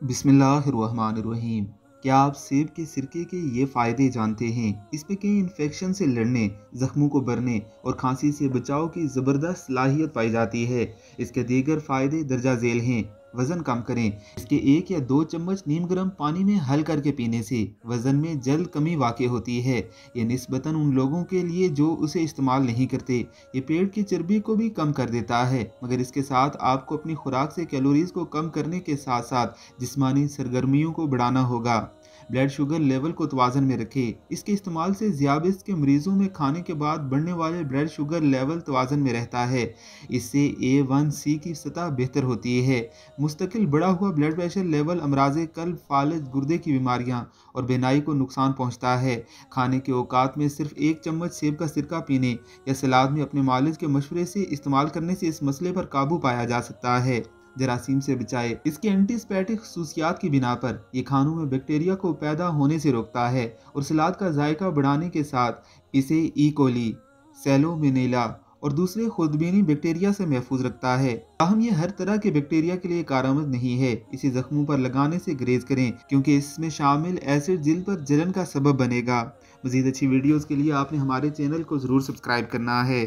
बिस्मिल्लाहिर्रहमानिर्रहीम। क्या आप सेब के सिरके के ये फ़ायदे जानते हैं? इसमें कई इन्फेक्शन से लड़ने, ज़ख्मों को भरने और खांसी से बचाव की ज़बरदस्त सलाहियत पाई जाती है। इसके दीगर फ़ायदे दर्जा झेल हैं। वज़न कम करें। इसके 1 या 2 चम्मच नीम गर्म पानी में हल करके पीने से वज़न में जल्द कमी वाक़ई होती है। ये निस्बतन उन लोगों के लिए जो उसे इस्तेमाल नहीं करते। ये पेट की चर्बी को भी कम कर देता है, मगर इसके साथ आपको अपनी खुराक से कैलोरीज़ को कम करने के साथ साथ जिस्मानी सरगर्मियों को बढ़ाना होगा। ब्लड शुगर लेवल को तवाज़न में रखें। इसके इस्तेमाल से ज़ियाबिस के मरीजों में खाने के बाद बढ़ने वाले ब्लड शुगर लेवल तवाज़न में रहता है। इससे A1C की सतह बेहतर होती है। मुस्तकिल बढ़ा हुआ ब्लड प्रेशर लेवल अमराज़ कल्ब, फालज, गुर्दे की बीमारियां और बेनाई को नुकसान पहुंचता है। खाने के औकात में सिर्फ 1 चम्मच सेब का सिरका पीने या सलाद में अपने मालिज के मशवरे से इस्तेमाल करने से इस मसले पर काबू पाया जा सकता है। जरासीम से बचाए। इसके एंटीस्पेटिक खसूसियात की बिना पर ये खानों में बैक्टीरिया को पैदा होने से रोकता है और सलाद का जायका बढ़ाने के साथ इसे ई कोली, सैलोमोनेला और दूसरे खुदबीनी बैक्टीरिया से महफूज रखता है। ताहम ये हर तरह के बैक्टीरिया के लिए कारआमद नहीं है। इसे जख्मों पर लगाने से गुरेज करें, क्योंकि इसमें शामिल एसिड जिल्द पर जलन का सबब बनेगा। मज़ीद अच्छी वीडियोज़ के लिए आपने हमारे चैनल को ज़रूर सब्सक्राइब करना है।